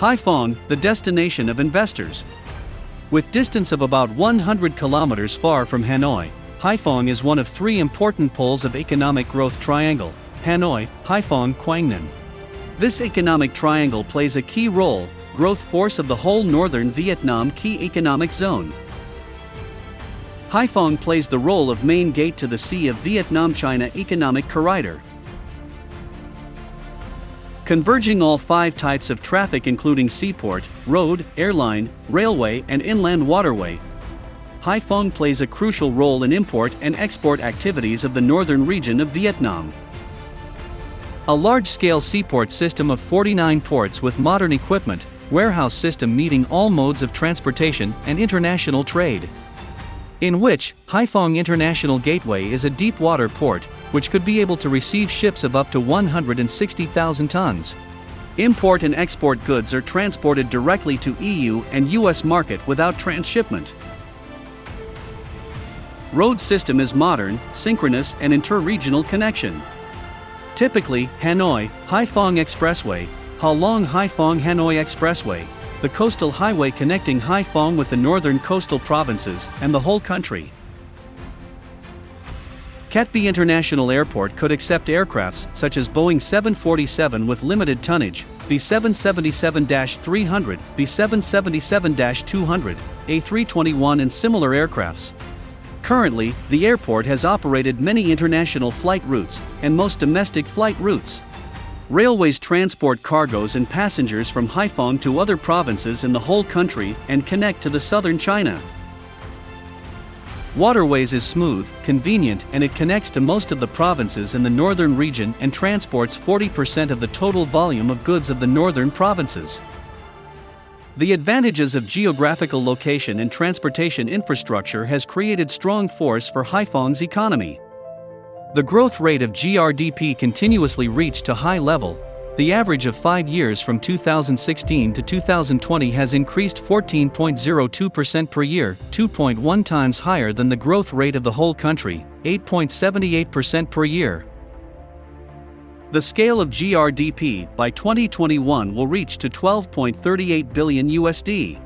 Haiphong, the destination of investors. With distance of about 100 kilometers far from Hanoi, Haiphong is one of three important poles of economic growth triangle: Hanoi, Haiphong, Quang. This economic triangle plays a key role, growth force of the whole northern Vietnam key economic zone. Haiphong plays the role of main gate to the Sea of Vietnam-China economic corridor, converging all five types of traffic including seaport, road, airline, railway and inland waterway. Haiphong plays a crucial role in import and export activities of the northern region of Vietnam. A large-scale seaport system of 49 ports with modern equipment, warehouse system meeting all modes of transportation and international trade. In which, Haiphong International Gateway is a deep-water port, which could be able to receive ships of up to 160,000 tons. Import and export goods are transported directly to EU and US market without transshipment. Road system is modern, synchronous and inter-regional connection. Typically, Hanoi, Haiphong Expressway, Ha Long Haiphong Hanoi Expressway, the coastal highway connecting Haiphong with the northern coastal provinces and the whole country. Cat B International Airport could accept aircrafts such as Boeing 747 with limited tonnage, B777-300, B777-200, A321 and similar aircrafts. Currently, the airport has operated many international flight routes, and most domestic flight routes. Railways transport cargoes and passengers from Haiphong to other provinces in the whole country and connect to the southern China. Waterways is smooth, convenient and it connects to most of the provinces in the northern region and transports 40% of the total volume of goods of the northern provinces. The advantages of geographical location and transportation infrastructure has created strong force for Haiphong's economy. The growth rate of GRDP continuously reached a high level. The average of 5 years from 2016 to 2020 has increased 14.02% per year, 2.1 times higher than the growth rate of the whole country, 8.78% per year. The scale of GRDP by 2021 will reach to 12.38 billion USD.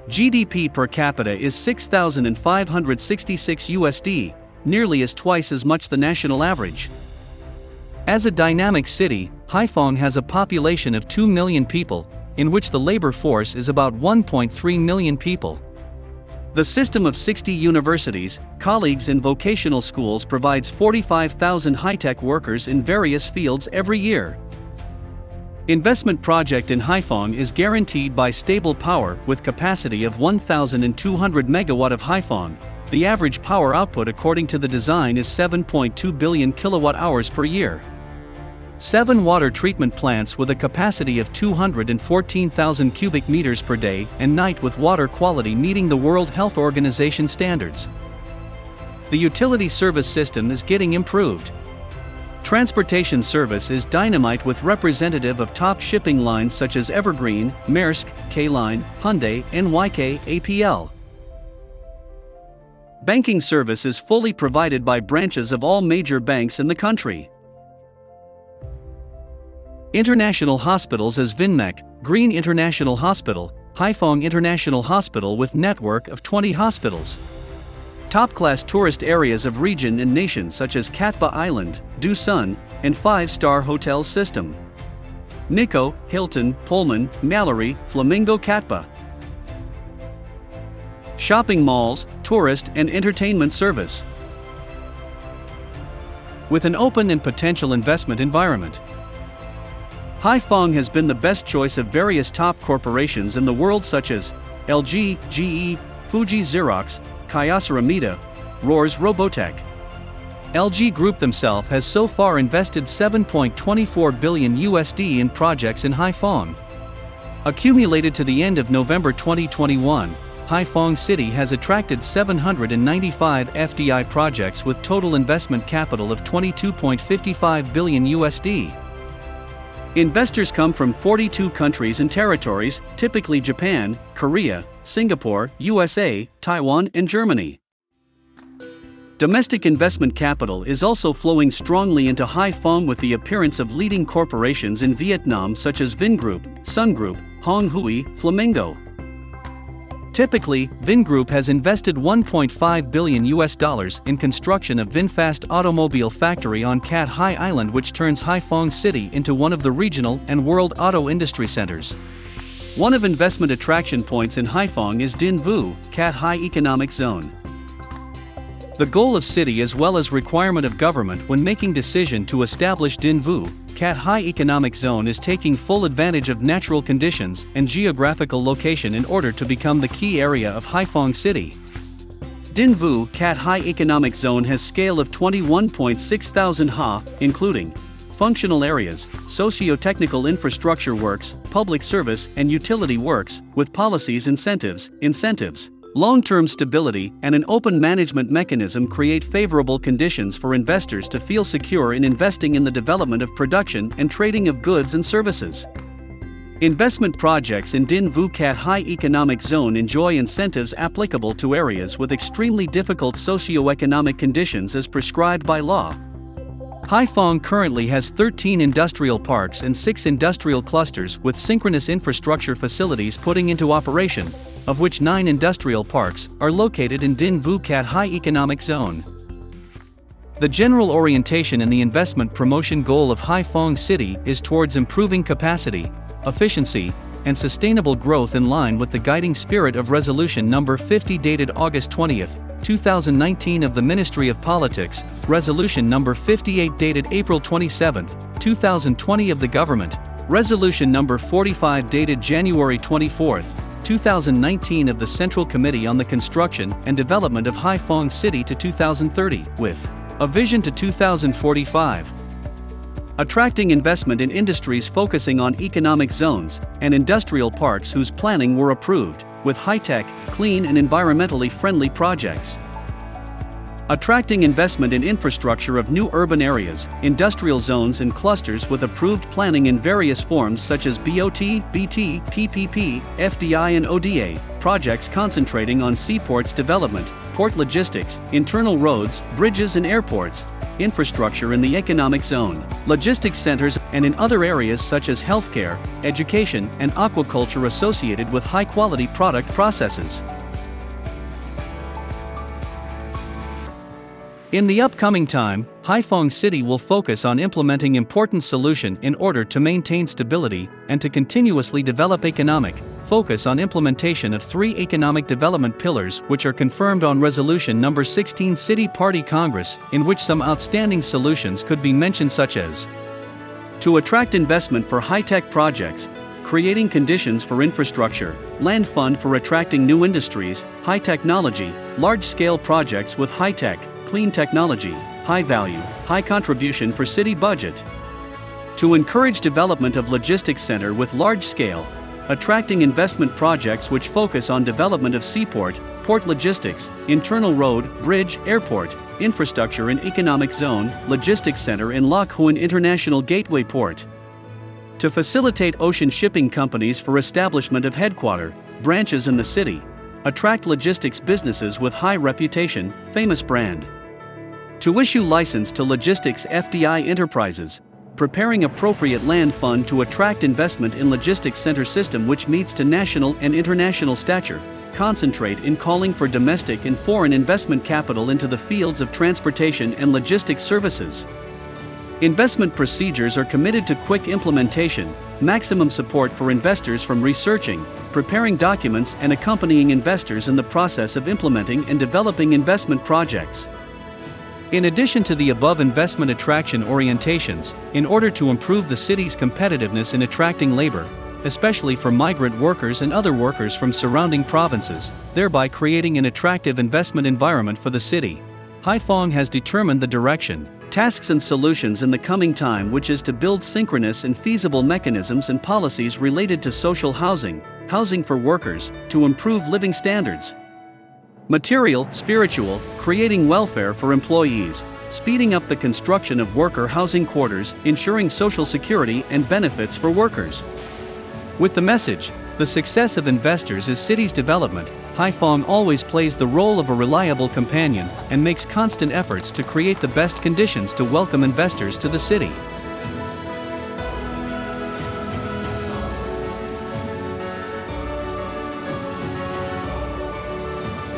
GDP per capita is 6,566 USD, nearly as twice as much the national average. As a dynamic city, Haiphong has a population of 2 million people, in which the labor force is about 1.3 million people. The system of 60 universities, colleges and vocational schools provides 45,000 high-tech workers in various fields every year. Investment project in Haiphong is guaranteed by stable power with capacity of 1,200 megawatt of Haiphong. The average power output according to the design is 7.2 billion kilowatt hours per year. 7 water treatment plants with a capacity of 214,000 cubic meters per day and night with water quality meeting the World Health Organization standards. The utility service system is getting improved. Transportation service is dynamite with representative of top shipping lines such as Evergreen, Maersk, K-Line, Hyundai, NYK, APL. Banking service is fully provided by branches of all major banks in the country. International hospitals as Vinmec, Green International Hospital, Haiphong International Hospital with network of 20 hospitals. Top-class tourist areas of region and nation such as Cat Ba Island, Du Sun, and 5-star hotels system. Nikko, Hilton, Pullman, Mallory, Flamingo Cat Ba. Shopping malls, tourist and entertainment service. With an open and potential investment environment. Haiphong has been the best choice of various top corporations in the world such as LG, GE, Fuji Xerox, Kyocera Mida, Roars Robotech. LG Group themselves has so far invested 7.24 billion USD in projects in Haiphong. Accumulated to the end of November 2021, Haiphong City has attracted 795 FDI projects with total investment capital of 22.55 billion USD. Investors come from 42 countries and territories, typically Japan, Korea, Singapore, USA, Taiwan, and Germany. Domestic investment capital is also flowing strongly into Haiphong with the appearance of leading corporations in Vietnam such as Vingroup, Sun Group, Hong Hui, Flamingo. Typically, Vingroup has invested $1.5 billion in construction of VinFast automobile factory on Cat Hai Island, which turns Haiphong City into one of the regional and world auto industry centers. One of investment attraction points in Haiphong is Din Vu, Cat Hai Economic Zone. The goal of city as well as requirement of government when making decision to establish Din Vu, Cat Hai Economic Zone is taking full advantage of natural conditions and geographical location in order to become the key area of Haiphong City. Din Vu Cat Hai Economic Zone has scale of 21.6 thousand ha, including functional areas, socio-technical infrastructure works, public service and utility works, with policies incentives, long-term stability and an open management mechanism create favorable conditions for investors to feel secure in investing in the development of production and trading of goods and services. Investment projects in Din Vu Cat Hai Economic Zone enjoy incentives applicable to areas with extremely difficult socio-economic conditions as prescribed by law. Haiphong currently has 13 industrial parks and 6 industrial clusters with synchronous infrastructure facilities putting into operation, of which 9 industrial parks are located in Din Vu Cat Hai Economic Zone. The general orientation in the investment promotion goal of Haiphong City is towards improving capacity, efficiency, and sustainable growth in line with the guiding spirit of Resolution No. 50 dated August 20, 2019 of the Ministry of Politics, Resolution No. 58 dated April 27, 2020 of the Government, Resolution No. 45 dated January 24, 2019 of the Central Committee on the Construction and Development of Haiphong City to 2030, with a vision to 2045. Attracting investment in industries focusing on economic zones and industrial parks whose planning were approved, with high-tech, clean and environmentally friendly projects. Attracting investment in infrastructure of new urban areas, industrial zones and clusters with approved planning in various forms such as BOT, BT, PPP, FDI and ODA, projects concentrating on seaports development, port logistics, internal roads, bridges and airports, infrastructure in the economic zone, logistics centers, and in other areas such as healthcare, education, and aquaculture associated with high-quality product processes. In the upcoming time, Haiphong City will focus on implementing important solutions in order to maintain stability and to continuously develop economic. Focus on implementation of 3 economic development pillars which are confirmed on Resolution No. 16 City Party Congress, in which some outstanding solutions could be mentioned such as to attract investment for high-tech projects, creating conditions for infrastructure, land fund for attracting new industries, high technology, large-scale projects with high-tech, clean technology, high value, high contribution for city budget. To encourage development of logistics center with large scale, attracting investment projects which focus on development of seaport, port logistics, internal road, bridge, airport, infrastructure in economic zone, logistics center in Loc Huan International Gateway Port. To facilitate ocean shipping companies for establishment of headquarters, branches in the city, attract logistics businesses with high reputation, famous brand. To issue license to logistics FDI enterprises, preparing appropriate land fund to attract investment in logistics center system which meets to national and international stature, concentrate in calling for domestic and foreign investment capital into the fields of transportation and logistics services. Investment procedures are committed to quick implementation, maximum support for investors from researching, preparing documents and accompanying investors in the process of implementing and developing investment projects. In addition to the above investment attraction orientations, in order to improve the city's competitiveness in attracting labor, especially for migrant workers and other workers from surrounding provinces, thereby creating an attractive investment environment for the city, Haiphong has determined the direction, tasks and solutions in the coming time, which is to build synchronous and feasible mechanisms and policies related to social housing, housing for workers, to improve living standards. Material, spiritual, creating welfare for employees, speeding up the construction of worker housing quarters, ensuring social security and benefits for workers. With the message, the success of investors is city's development, Haiphong always plays the role of a reliable companion and makes constant efforts to create the best conditions to welcome investors to the city.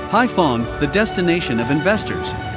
Hải Phòng, the destination of investors.